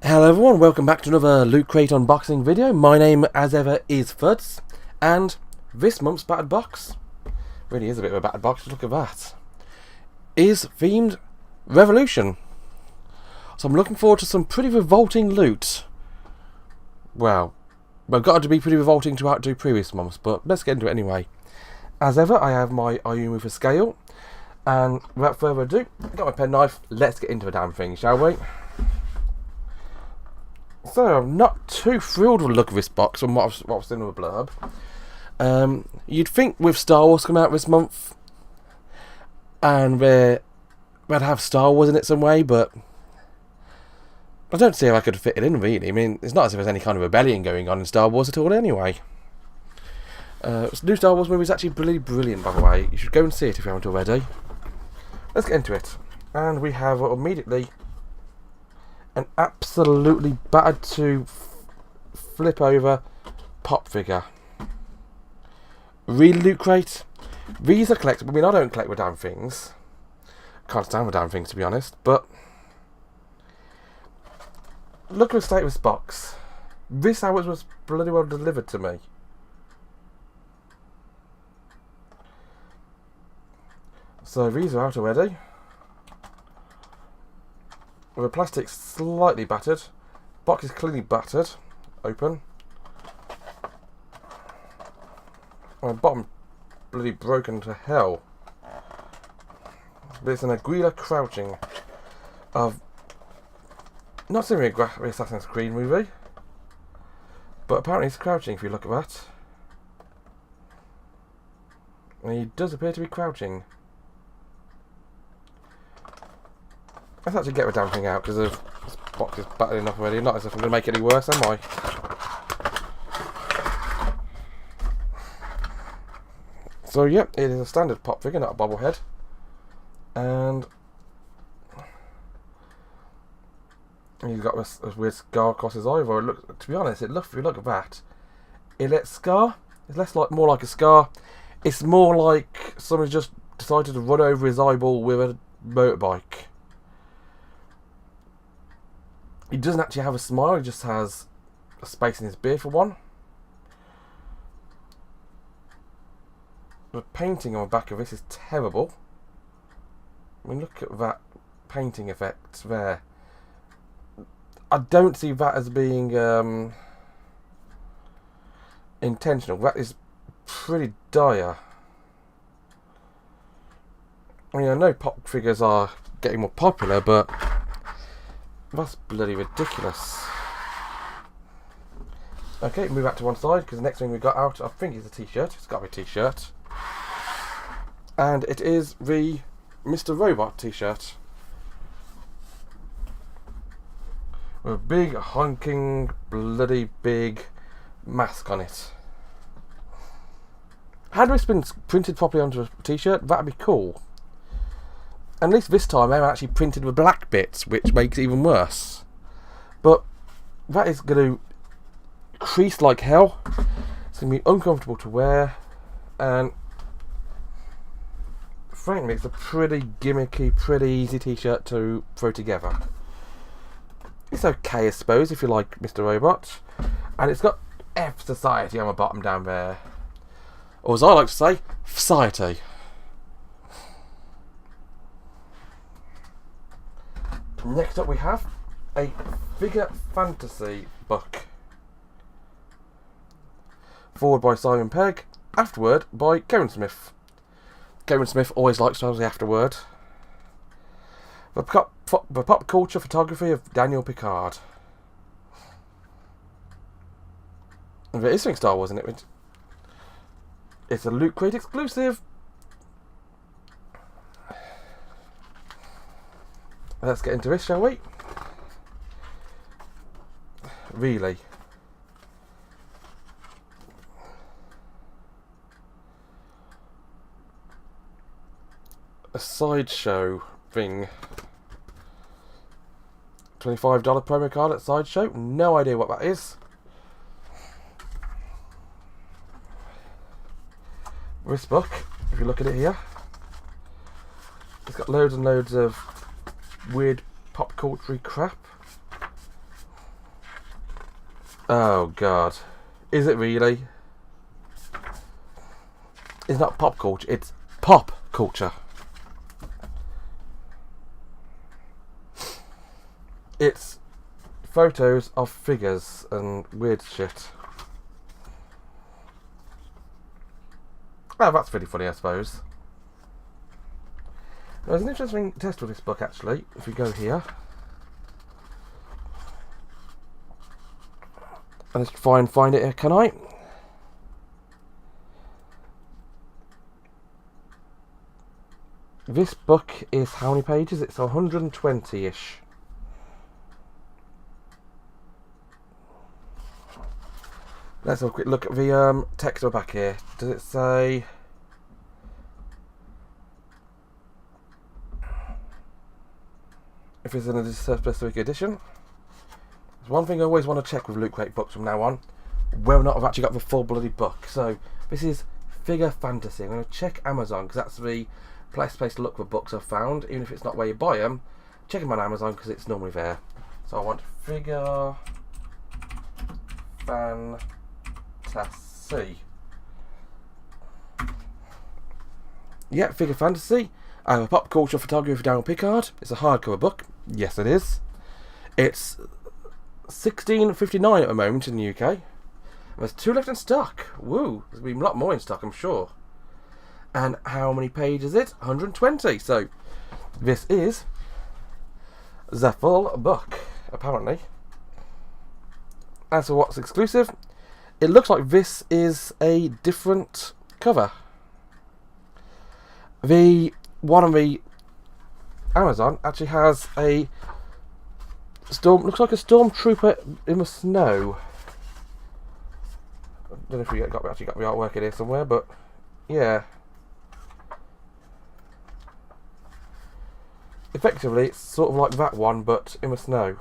Hello everyone, welcome back to another Loot Crate unboxing video. My name, as ever, is Fudce, and this month's battered box, really is a bit of a battered box, look at that, is themed Revolution. So I'm looking forward to some pretty revolting loot. Well, got to be pretty revolting to outdo previous months, but let's get into it anyway. As ever, I have my Ayumu for scale, and without further ado, I've got my penknife, let's get into the damn thing, shall we? So, I'm not too thrilled with the look of this box from what I've seen in the blurb. You'd think with Star Wars coming out this month, and we'd have Star Wars in it some way, but I don't see how I could fit it in, really. I mean, it's not as if there's any kind of rebellion going on in Star Wars at all anyway. This new Star Wars movie is actually really brilliant, by the way. You should go and see it if you haven't already. Let's get into it. And we have immediately an absolutely battered to flip over pop figure. Really, Loot Crate? These are collectible. I mean, I don't collect with damn things. Can't stand with damn things, to be honest. But look at the state of this box. This hours was bloody well delivered to me. So these are out already. With the plastic slightly battered. Box is clearly battered. Open. And the bottom bloody broken to hell. But it's an Aguila crouching of not seen the Assassin's Creed movie, but apparently it's crouching if you look at that. And he does appear to be crouching. Let's actually get the damn thing out because this box is battered enough already. Not as if I'm going to make it any worse, am I? So, yep, it is a standard pop figure, not a bobblehead. And he's got this weird scar across his eye. Or it looks, to be honest, if you look at that, it's scar. It's more like a scar. It's more like someone's just decided to run over his eyeball with a motorbike. He doesn't actually have a smile, he just has a space in his beard for one. The painting on the back of this is terrible. I mean, look at that painting effect there. I don't see that as being intentional. That is pretty dire. I mean, I know pop figures are getting more popular, but that's bloody ridiculous. Okay, move that to one side because the next thing we got out, I think, is a t-shirt. It's got to be a t-shirt. And it is the Mr. Robot t-shirt. With a big, honking, bloody big mask on it. Had this been printed properly onto a t-shirt, that'd be cool. At least this time they were actually printed with black bits, which makes it even worse. But that is going to crease like hell. It's going to be uncomfortable to wear, and frankly, it's a pretty gimmicky, pretty easy t-shirt to throw together. It's okay, I suppose, if you like Mr. Robot. And it's got F Society on the bottom down there. Or as I like to say, Society. Next up we have a figure fantasy book. Forward by Simon Pegg, afterword by Karen Smith. Karen Smith always likes to have the afterword. The pop culture photography of Daniel Picard. And there is something Star Wars in it. It's a Loot Crate exclusive. Let's get into this, shall we? Really. A sideshow thing. $25 promo card at Sideshow. No idea what that is. This book, if you look at it here, it's got loads and loads of weird pop culture crap. Oh god. Is it really? It's not pop culture, it's pop culture. It's photos of figures and weird shit. Oh, that's pretty funny, I suppose. There's an interesting test with this book, actually. If we go here, and let's try and find it here, can I? This book is how many pages? It's 120-ish. Let's have a quick look at the text on the back here. Does it say... if it's in a specific edition? There's one thing I always want to check with Loot Crate books from now on. Whether or not I've actually got the full bloody book. So, this is Figure Fantasy. I'm going to check Amazon, because that's the place to look for books I've found. Even if it's not where you buy them, check them on Amazon, because it's normally there. So I want Figure Fantasy. Yeah, Figure Fantasy. I have a pop culture photography for Daniel Pickard. It's a hardcover book. Yes, it is. It's $16.59 at the moment in the UK. And there's 2 left in stock. Woo! There's been a lot more in stock, I'm sure. And how many pages is it? 120. So this is the full book, apparently. As for what's exclusive, it looks like this is a different cover. The one on the Amazon actually has a looks like a stormtrooper in the snow. I don't know if we actually got the artwork in here somewhere, but yeah. Effectively, it's sort of like that one, but in the snow.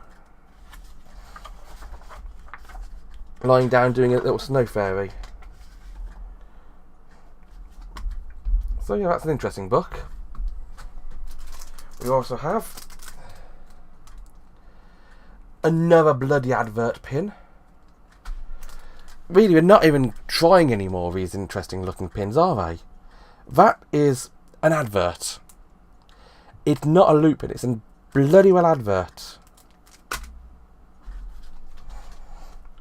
Lying down doing a little snow fairy. So yeah, that's an interesting book. We also have another bloody advert pin. Really, we're not even trying any more of these interesting looking pins, are they? That is an advert. It's not a loop pin, it's a bloody well advert.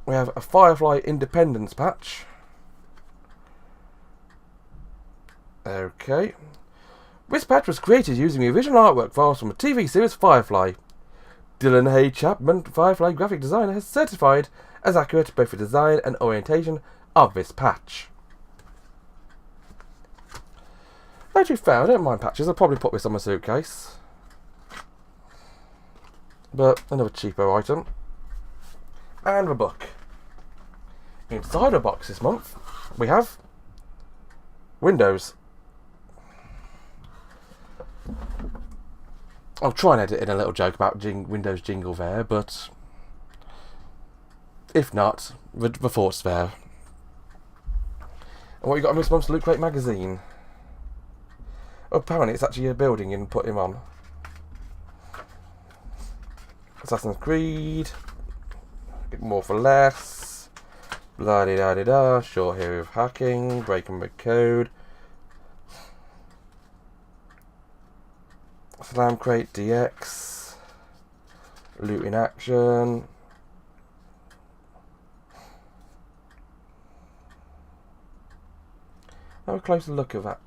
We have a Firefly Independence patch. Okay. This patch was created using the original artwork files from the TV series Firefly. Dylan Hay Chapman, Firefly graphic designer, has certified as accurate both the design and orientation of this patch. Actually, fair, I don't mind patches. I'll probably put this on my suitcase. But another cheapo item. And the book. Inside the box this month, we have Windows. I'll try and edit in a little joke about Windows jingle there, but if not, the thought's there. And what you got in this month's Loot Crate magazine? Oh, apparently it's actually a building and put him on. Assassin's Creed. Get more for less. Blah de da de da. Short History of Hacking. Breaking the Code. Slam Crate DX. Loot in Action. Have a closer look at that.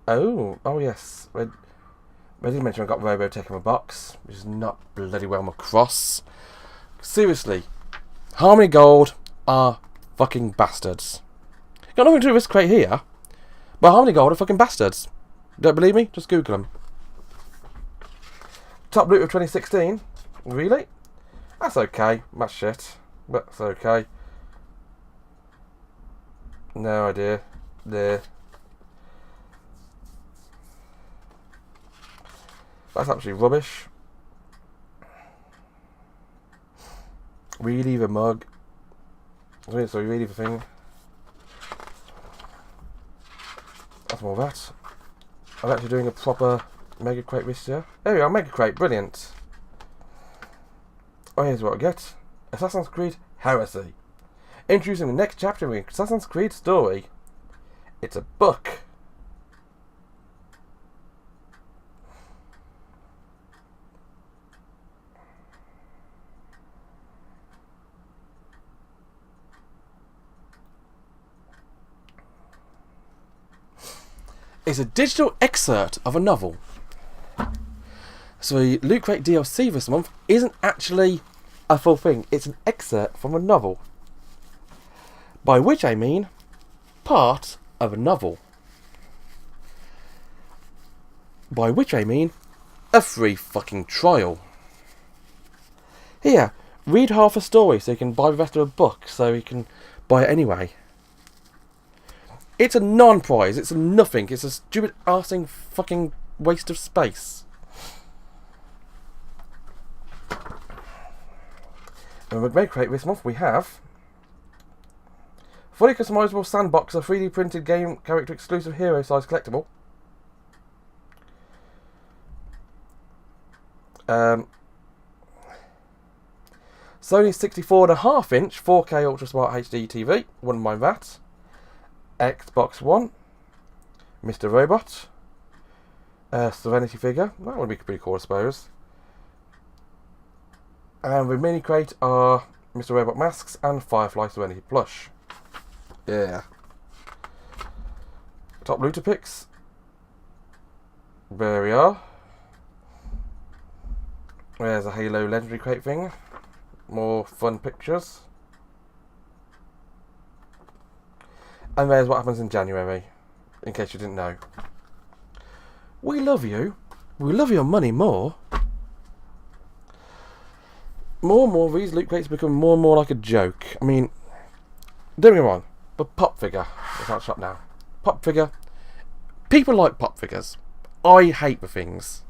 Oh yes. I did mention I got Robotech in my box, which is not bloody well my cross. Seriously, how many gold are fucking bastards? Got nothing to do with this crate here, but how many gold are fucking bastards? Don't believe me? Just Google them. Top loot of 2016? Really? That's okay. That's shit. But that's okay. No idea. There. That's absolutely rubbish. Really, the mug. Sorry, really the thing. That's more of that. I'm actually doing a proper Mega Crate this year. There we are, Mega Crate, brilliant. Oh, here's what I get. Assassin's Creed Heresy. Introducing the next chapter of the Assassin's Creed story. It's a book. It's a digital excerpt of a novel. So the Loot Crate DLC this month isn't actually a full thing. It's an excerpt from a novel. By which I mean part of a novel. By which I mean a free fucking trial. Here, read half a story so you can buy the rest of a book so you can buy it anyway. It's a non-prize, it's a nothing, it's a stupid arsing fucking waste of space. And with Red Crate this month we have fully customizable sandbox, a 3D printed game character exclusive hero size collectible. Sony 64.5 inch 4K Ultra Smart HD TV, wouldn't mind that. Xbox One, Mr. Robot, Serenity figure, that would be pretty cool I suppose. And with mini crate are Mr. Robot masks and Firefly Serenity plush. Yeah. Top looter picks. There we are. There's a Halo Legendary crate thing. More fun pictures. And there's what happens in January, in case you didn't know. We love you. We love your money more. More and more, these loot crates become more and more like a joke. I mean, don't get me wrong, but pop figure. It's out shop now. Pop figure. People like pop figures. I hate the things.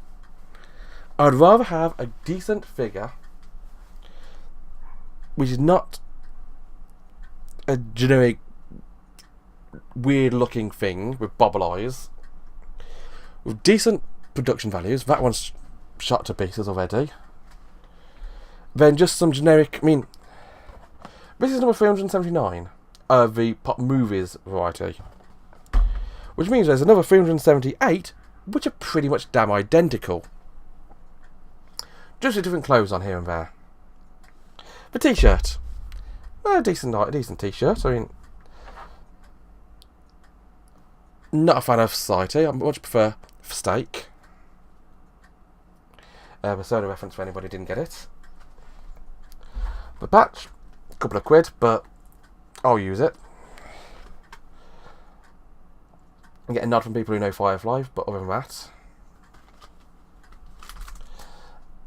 I'd rather have a decent figure, which is not a generic weird looking thing with bobble eyes, with decent production values. That one's shot to pieces already. Then just some generic, I mean, this is number 379 of the Pop Movies variety, which means there's another 378 which are pretty much damn identical, just with different clothes on here and there. The t-shirt, a decent t-shirt. I mean, not a fan of Society. I much prefer Steak. Persona reference for anybody who didn't get it. The patch, a couple of quid, but I'll use it. I get a nod from people who know Firefly, but other than that,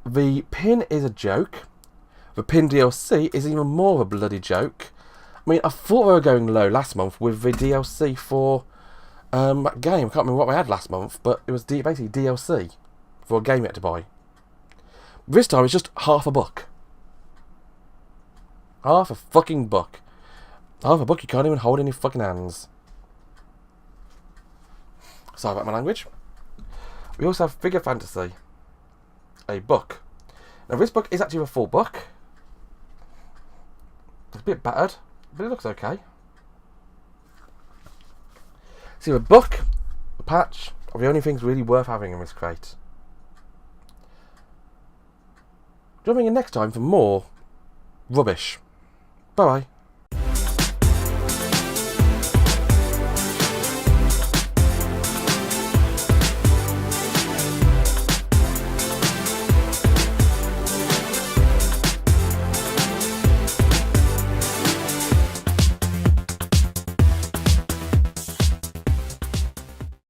the pin is a joke. The pin DLC is even more of a bloody joke. I mean, I thought they were going low last month with the DLC for that game. I can't remember what we had last month, but it was basically DLC for a game you had to buy. This time it's just half a book. Half a fucking book. Half a book you can't even hold in your fucking hands. Sorry about my language. We also have Figure Fantasy, a book. Now this book is actually a full book. It's a bit battered, but it looks okay. See, the book, the patch, are the only things really worth having in this crate. Join me in next time for more rubbish. Bye bye.